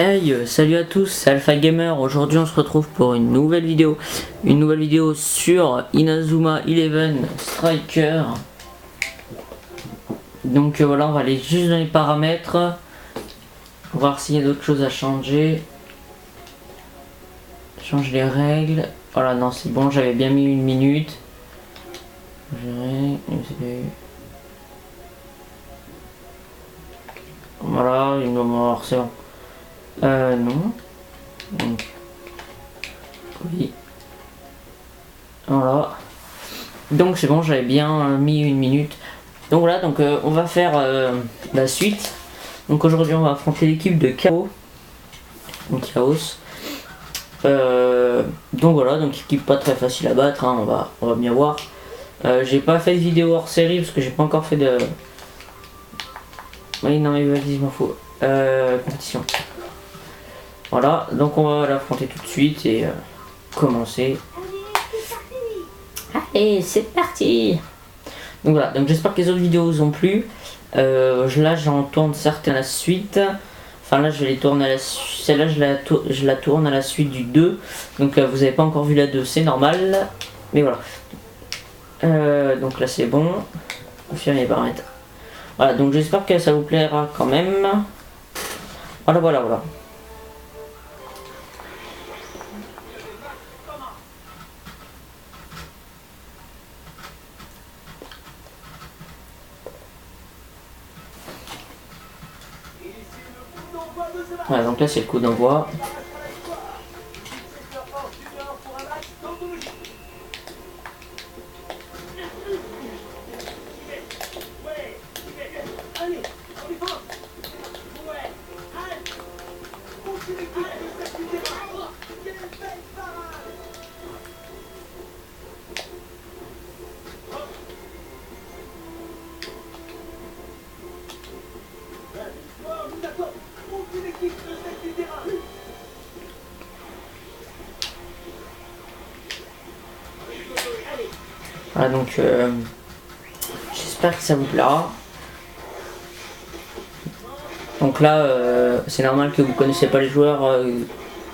Hey, salut à tous, c'est Alpha Gamer. Aujourd'hui on se retrouve pour une nouvelle vidéo. Sur Inazuma Eleven Striker. Donc voilà, on va aller juste dans les paramètres. Voir s'il y a d'autres choses à changer. Change les règles. Voilà, non c'est bon, j'avais bien mis 1 minute. Voilà, une mort, c'est bon. Non. Donc, oui. Voilà. Donc c'est bon, j'avais bien mis 1 minute. Donc voilà, donc on va faire la suite. Donc aujourd'hui on va affronter l'équipe de Chaos. Donc Chaos. Donc voilà, donc équipe pas très facile à battre, hein, on va bien voir. J'ai pas fait de vidéo hors série parce que j'ai pas encore fait de. Oui non mais vas-y je m'en fous. Compétition. Voilà, donc on va l'affronter tout de suite et commencer. Allez, c'est parti. Donc voilà, donc j'espère que les autres vidéos vous ont plu. Là j'en tourne certaines à la suite. Enfin là je vais les tourner à la suite. Celle-là je la tourne à la suite du 2. Donc vous n'avez pas encore vu la 2, c'est normal. Mais voilà. Donc là c'est bon. Confirmer les paramètres. Voilà, donc j'espère que ça vous plaira quand même. Voilà. Voilà, donc là c'est le coup d'envoi. Voilà, donc j'espère que ça vous plaira. Donc là c'est normal que vous connaissez pas les joueurs,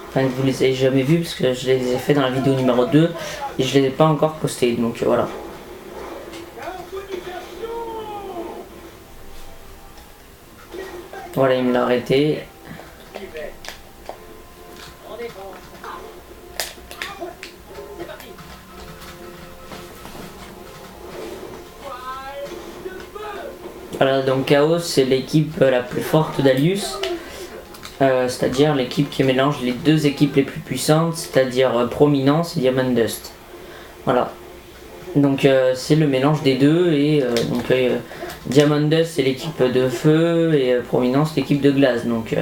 enfin que vous les ayez jamais vus parce que je les ai fait dans la vidéo numéro 2 et je les ai pas encore postés, donc voilà. Voilà, il me l'a arrêté. Voilà, donc Chaos c'est l'équipe la plus forte d'Alius, c'est-à-dire l'équipe qui mélange les deux équipes les plus puissantes, c'est-à-dire Prominence et Diamond Dust. Voilà, donc c'est le mélange des deux et Diamond Dust c'est l'équipe de feu et Prominence l'équipe de glace. Donc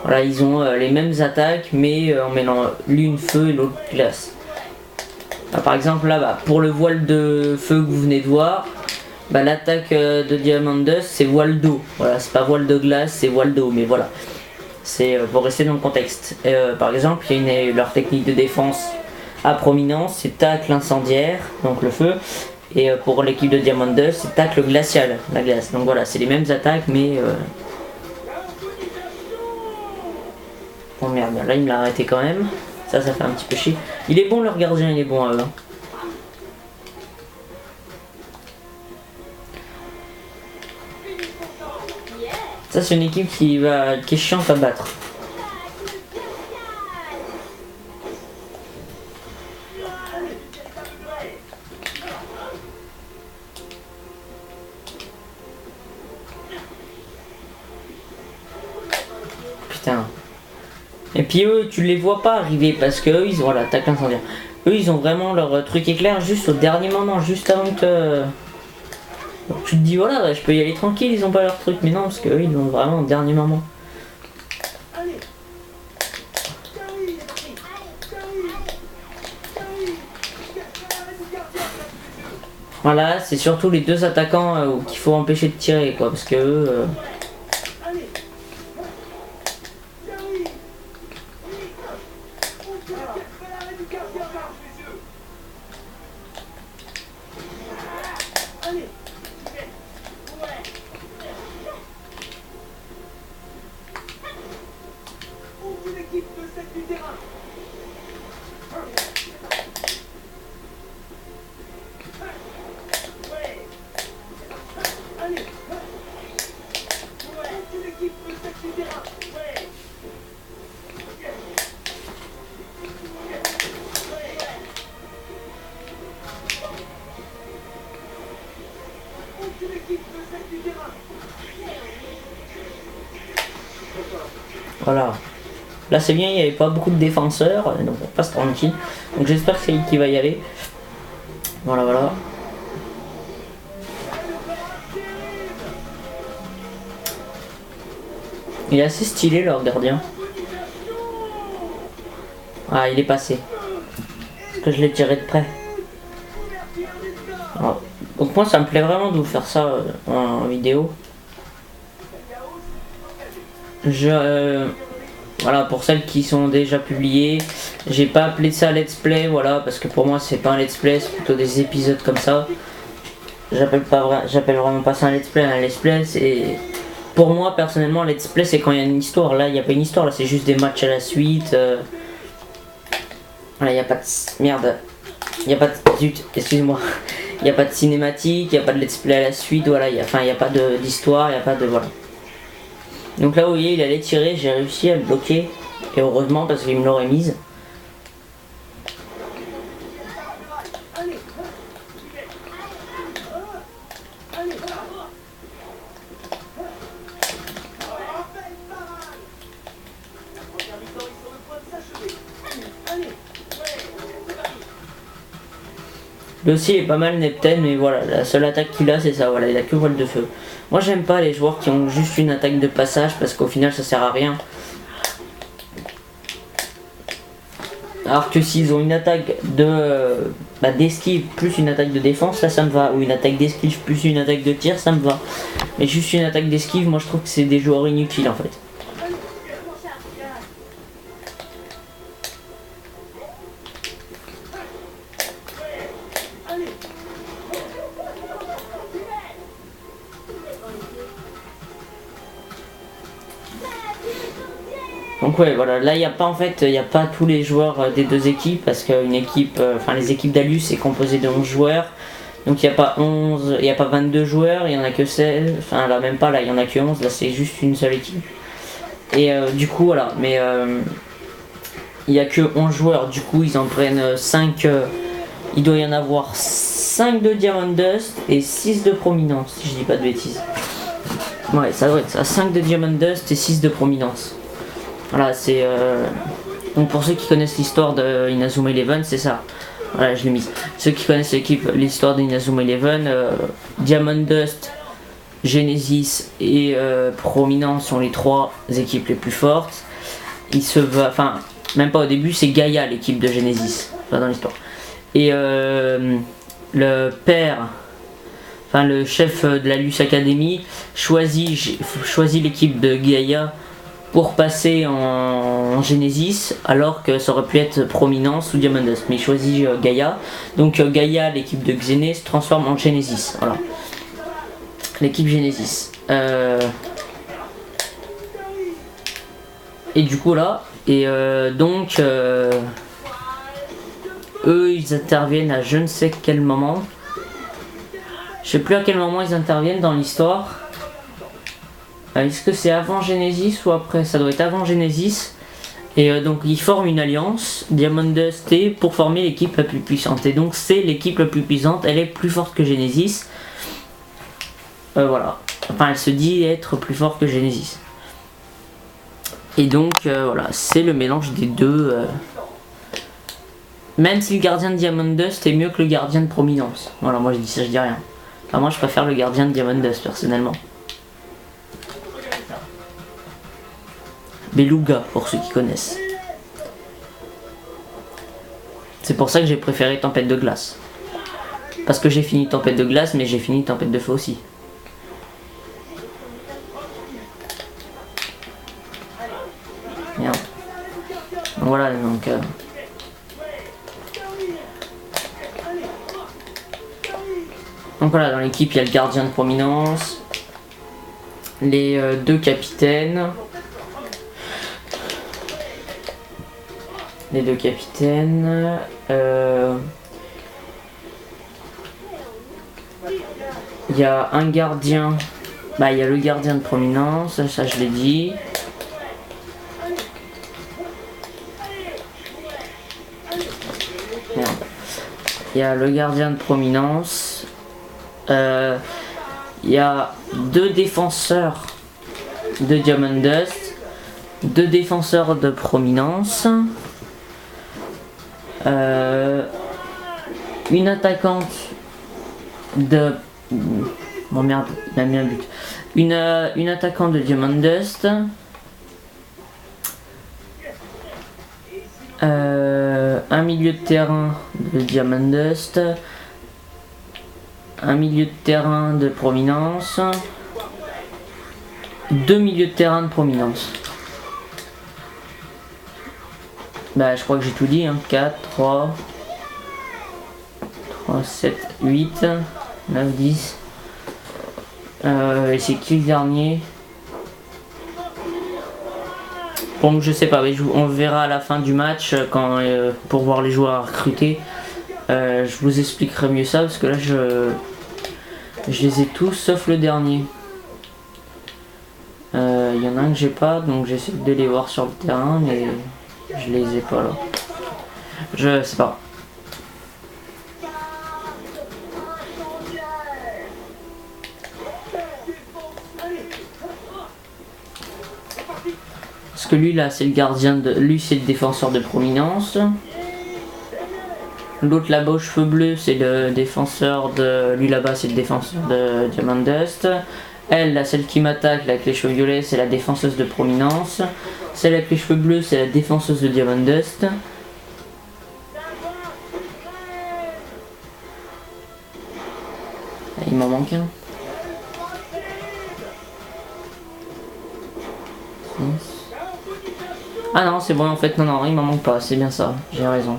voilà, ils ont les mêmes attaques mais en mêlant l'une feu et l'autre glace. Par exemple là, pour le voile de feu que vous venez de voir, l'attaque de Diamond Dust c'est voile d'eau. Voilà, c'est pas voile de glace, c'est voile d'eau, mais voilà. C'est pour rester dans le contexte. Par exemple, il y a leur technique de défense à Prominence, c'est tacle incendiaire, donc le feu. Et pour l'équipe de Diamond Dust, c'est tacle glacial, la glace. Donc voilà, c'est les mêmes attaques, mais... Oh merde, là il me l'a arrêté quand même. Ça fait un petit peu chier. Il est bon leur gardien, il est bon à eux. Ça c'est une équipe qui est chiante à battre. Putain. Et puis eux tu les vois pas arriver parce que eux ils ont l'attaque incendiaire. Eux ils ont vraiment leur truc éclair juste au dernier moment, juste avant que... Donc, tu te dis voilà, je peux y aller tranquille, ils ont pas leur truc, mais non parce que eux ils l'ont vraiment au dernier moment. Voilà, c'est surtout les deux attaquants qu'il faut empêcher de tirer quoi, parce que eux... Voilà. Là c'est bien, il n'y avait pas beaucoup de défenseurs, donc on passe tranquille. Donc j'espère que c'est lui qui va y aller. Voilà, voilà. Il est assez stylé leur gardien. Ah, il est passé. Parce que je l'ai tiré de près. Voilà. Donc moi ça me plaît vraiment de vous faire ça en vidéo. Voilà, pour celles qui sont déjà publiées, j'ai pas appelé ça let's play, voilà, parce que pour moi c'est pas un let's play, c'est plutôt des épisodes comme ça. J'appelle vraiment pas ça un let's play c'est... Pour moi personnellement, let's play c'est quand il y a une histoire. Là il n'y a pas une histoire, là c'est juste des matchs à la suite. Voilà, il n'y a pas de... Merde. Il n'y a pas de... Zut, excuse-moi. Il n'y a pas de cinématique, il n'y a pas de let's play à la suite, voilà, il n'y a pas d'histoire, il n'y a pas de... Voilà. Donc là vous voyez il allait tirer, j'ai réussi à le bloquer. Et heureusement parce qu'il me l'aurait mise. Le aussi est pas mal Neptune, mais voilà, la seule attaque qu'il a c'est ça, voilà, il a que voile de feu. Moi j'aime pas les joueurs qui ont juste une attaque de passage parce qu'au final ça sert à rien. Alors que s'ils ont une attaque d'esquive plus une attaque de défense, là ça me va. Ou une attaque d'esquive plus une attaque de tir, ça me va. Mais juste une attaque d'esquive, moi je trouve que c'est des joueurs inutiles en fait. Donc ouais voilà, là il n'y a pas tous les joueurs des deux équipes parce qu'une équipe, les équipes d'Alus est composée de 11 joueurs. Donc il n'y a pas 11, il n'y a pas 22 joueurs, il n'y en a que 16, enfin là même pas, là il n'y en a que 11, là c'est juste une seule équipe. Et du coup voilà, mais il n'y a que 11 joueurs, du coup ils en prennent 5, il doit y en avoir 5 de Diamond Dust et 6 de Prominence si je dis pas de bêtises. Ouais ça doit être ça, 5 de Diamond Dust et 6 de Prominence. Voilà, c'est... Donc pour ceux qui connaissent l'histoire de Inazuma Eleven, c'est ça. Voilà, je l'ai mis. Ceux qui connaissent l'histoire d'Inazuma Eleven, Diamond Dust, Genesis et Prominence sont les 3 équipes les plus fortes. Même pas au début, c'est Gaïa l'équipe de Genesis, dans l'histoire. Et le père... le chef de la Lus Academy choisit l'équipe de Gaïa pour passer en Genesis, alors que ça aurait pu être Prominence ou Diamond Dust, mais il choisit Gaïa. Donc Gaïa, l'équipe de Xené, se transforme en Genesis. Voilà. L'équipe Genesis. Et du coup là, eux ils interviennent à je ne sais quel moment. Je sais plus à quel moment ils interviennent dans l'histoire. Est-ce que c'est avant Genesis ou après? Ça doit être avant Genesis. Et donc ils forment une alliance, Diamond Dust, pour former l'équipe la plus puissante. Et donc c'est l'équipe la plus puissante, elle est plus forte que Genesis. Voilà. Enfin elle se dit être plus forte que Genesis. Et donc voilà, c'est le mélange des deux. Même si le gardien de Diamond Dust est mieux que le gardien de Prominence. Voilà, moi je dis ça, je dis rien. Enfin, moi je préfère le gardien de Diamond Dust personnellement. Beluga pour ceux qui connaissent. C'est pour ça que j'ai préféré Tempête de glace. Parce que j'ai fini Tempête de glace, mais j'ai fini Tempête de feu aussi. Merde. Voilà donc. Donc voilà, dans l'équipe il y a le gardien de Prominence, les 2 capitaines. Les 2 capitaines. Il y a un gardien. Il y a le gardien de Prominence, ça je l'ai dit. Merde. Il y a le gardien de Prominence. Il y a 2 défenseurs de Diamond Dust. 2 défenseurs de prominence, une attaquante de... Bon merde, il a mis un but. Une attaquante de Diamond Dust, un milieu de terrain de Diamond Dust, un milieu de terrain de prominence, 2 milieux de terrain de prominence. Bah je crois que j'ai tout dit, hein. 4, 3, 7, 8, 9, 10. Et c'est qui le dernier? Bon, je sais pas, mais on verra à la fin du match quand, pour voir les joueurs à recruter. Je vous expliquerai mieux ça parce que là je les ai tous sauf le dernier. Il y en a un que j'ai pas, donc j'essaie de les voir sur le terrain, mais je les ai pas là. Je sais pas. Parce que lui là c'est le gardien de. Lui c'est le défenseur de prominence. L'autre là-bas aux cheveux bleus c'est le défenseur de. Lui là-bas c'est le défenseur de Diamond Dust. Elle, là, celle qui m'attaque, là, avec les cheveux violets, c'est la défenseuse de prominence. Celle avec les cheveux bleus, c'est la défenseuse de Diamond Dust. Il m'en manque un. Ah non, c'est bon en fait, non, il m'en manque pas, c'est bien ça, j'ai raison.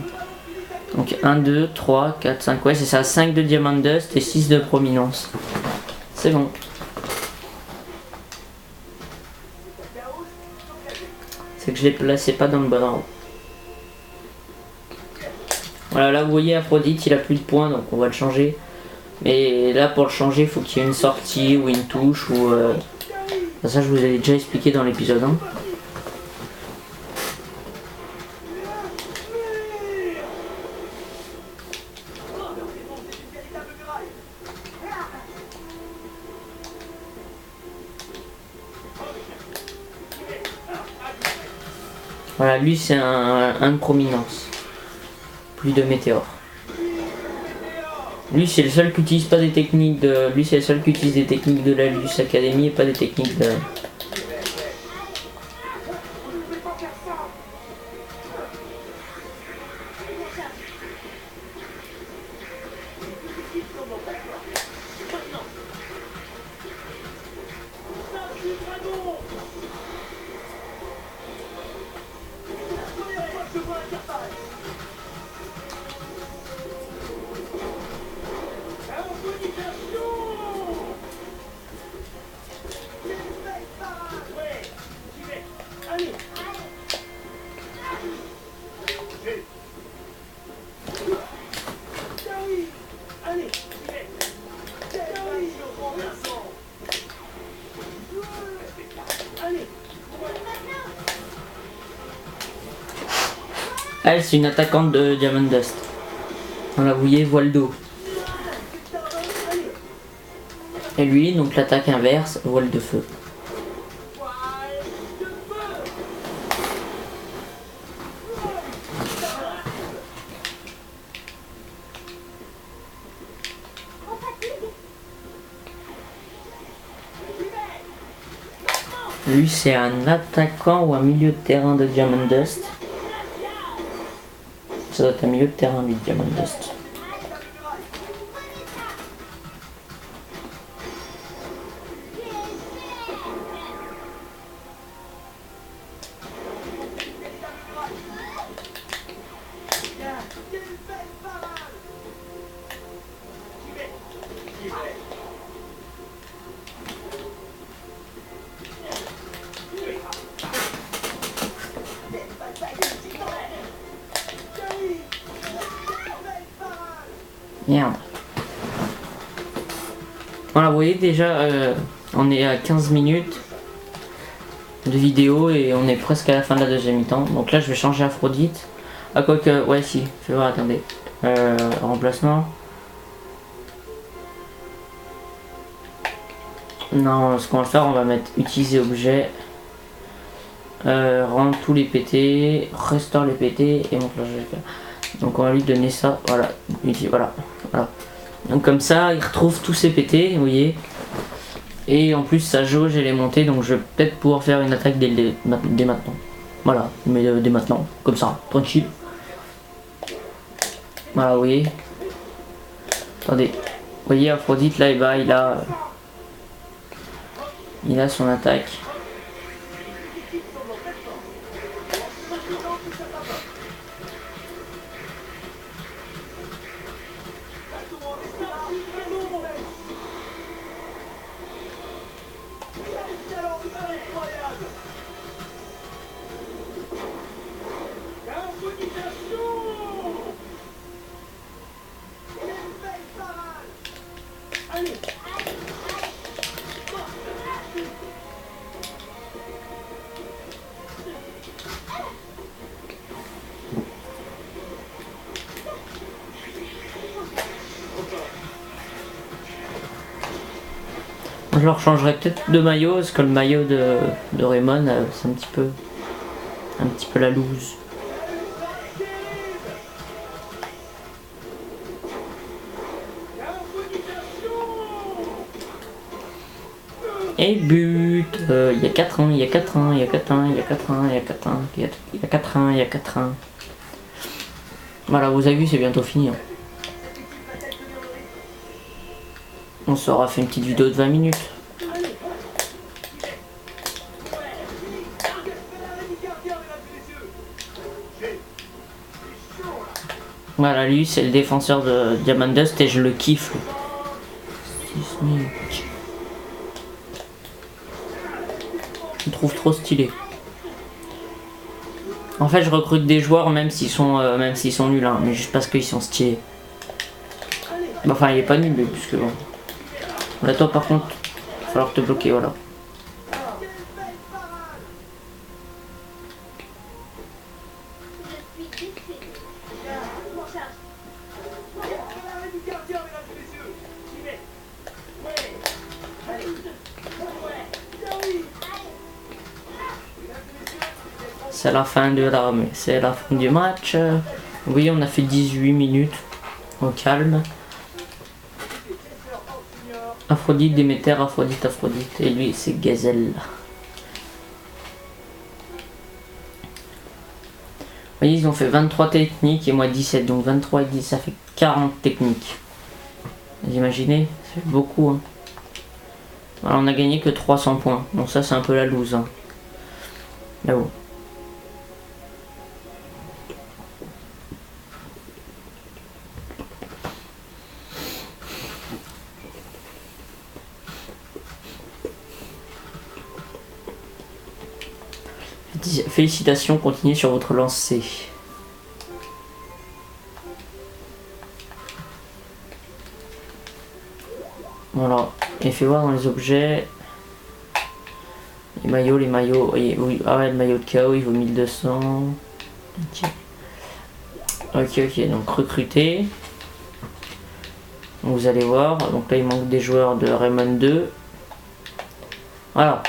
Donc 1, 2, 3, 4, 5, ouais c'est ça, 5 de Diamond Dust et 6 de prominence. C'est bon. C'est que je les plaçais pas dans le bon ordre. Voilà, là vous voyez Aphrodite, il a plus de points donc on va le changer. Mais là pour le changer, il faut qu'il y ait une sortie ou une touche ou... Ça je vous avais déjà expliqué dans l'épisode 1. Voilà, lui c'est un de prominence. Plus de météores. Lui c'est le seul qui utilise pas des techniques de. Lui c'est le seul qui utilise des techniques de la Luce Academy et pas des techniques de. Elle c'est une attaquante de Diamond Dust. Voilà, vous voyez, voile d'eau. Et lui, donc l'attaque inverse, voile de feu. Lui c'est un attaquant ou un milieu de terrain de Diamond Dust. Ça doit être un milieu de terrain lui, Diamond Dust. Merde. Voilà, vous voyez déjà, on est à 15 minutes de vidéo et on est presque à la fin de la deuxième mi-temps. Donc là, je vais changer Aphrodite. Ah, quoique, ouais, si, fais voir, attendez. Remplacement. Non, ce qu'on va faire, on va mettre utiliser objet. Rend tous les PT, restaure les PT et monte le jeu. Donc on va lui donner ça, voilà, voilà. Donc comme ça, il retrouve tous ses PT, vous voyez. Et en plus sa jauge elle est montée, donc je vais peut-être pouvoir faire une attaque dès maintenant. Voilà, mais dès maintenant, comme ça, tranquille. Voilà, vous voyez. Attendez, vous voyez Aphrodite là, et bah il a son attaque. Je leur changerai peut-être de maillot, parce que le maillot de Raymond, c'est un petit peu la loose. Et but, il y a 4-1, il y a 4-1, il y a 4-1, il y a 4-1, il y a 4-1, il y a 4-1, il y a 4-1. Voilà, vous avez vu, c'est bientôt fini. Hein. On s'aura fait une petite vidéo de 20 minutes. Voilà, lui c'est le défenseur de Diamond Dust et je le kiffe. Je le trouve trop stylé. En fait, je recrute des joueurs même s'ils sont nuls, hein, mais juste parce qu'ils sont stylés. Enfin, il est pas nul, mais plus que bon. Là, toi, par contre, il va falloir te bloquer, voilà. C'est la fin c'est la fin du match. Oui, on a fait 18 minutes au calme. Aphrodite, Déméter, Aphrodite. Et lui, c'est Gazelle. Vous voyez, ils ont fait 23 techniques et moi 17. Donc 23 et 10, ça fait 40 techniques. Vous imaginez? Ça fait beaucoup. Hein. Alors, on a gagné que 300 points. Donc ça, c'est un peu la loose. Hein. Mais bon. Félicitations, continuez sur votre lancée. Voilà, et fait voir dans les objets. Les maillots, oui, ah ouais, le maillot de KO il vaut 1200. Ok, donc recruter. Vous allez voir, donc là il manque des joueurs de Raymond 2. Voilà.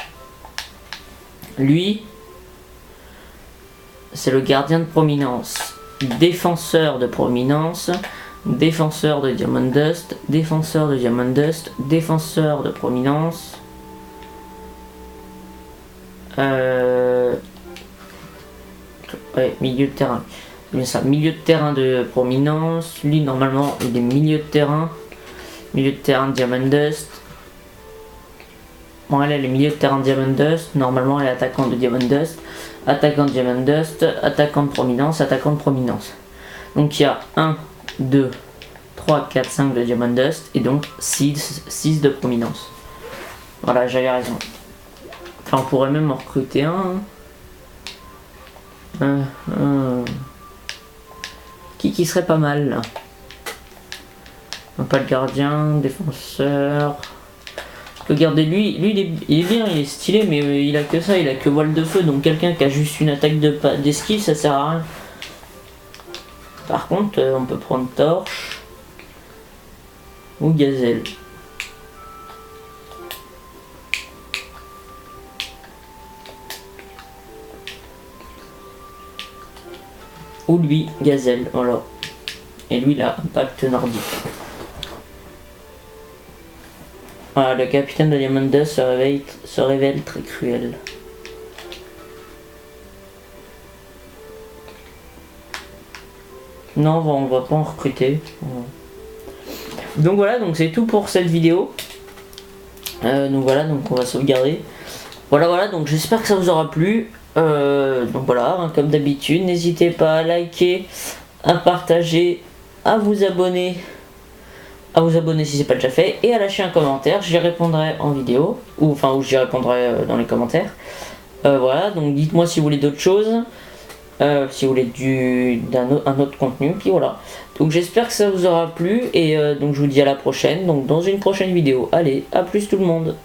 Lui, c'est le gardien de prominence, défenseur de prominence, défenseur de Diamond Dust, défenseur de Diamond Dust, défenseur de prominence. Ouais, milieu de terrain. C'est bien ça, milieu de terrain de prominence. Lui, normalement, il est milieu de terrain. Milieu de terrain de Diamond Dust. Bon, elle est milieu de terrain de Diamond Dust. Normalement, elle est attaquant de Diamond Dust. Attaquant de Diamond Dust. Attaquant de prominence. Attaquant de prominence. Donc, il y a 1, 2, 3, 4, 5 de Diamond Dust. Et donc, 6 de prominence. Voilà, j'avais raison. Enfin, on pourrait même en recruter un. Qui serait pas mal là. Pas le gardien, défenseur. Regardez lui, il est bien, il est stylé, mais il a que ça, il a que voile de feu, donc quelqu'un qui a juste une attaque d'esquive, ça sert à rien. Par contre, on peut prendre Torche ou Gazelle. Ou lui, Gazelle, voilà. Et lui, il a un pacte nordique. Voilà, le capitaine de Diamond Dust se révèle très cruel. Non, on va pas en recruter. Donc voilà, donc c'est tout pour cette vidéo. Donc voilà, donc on va sauvegarder. Voilà, donc j'espère que ça vous aura plu. Donc voilà, hein, comme d'habitude, n'hésitez pas à liker, à partager, à vous abonner si c'est pas déjà fait, et à lâcher un commentaire. J'y répondrai en vidéo, ou j'y répondrai dans les commentaires. Voilà, donc dites-moi si vous voulez d'autres choses, si vous voulez un autre contenu, puis voilà. Donc j'espère que ça vous aura plu, et donc je vous dis à la prochaine, donc dans une prochaine vidéo. Allez, à plus tout le monde.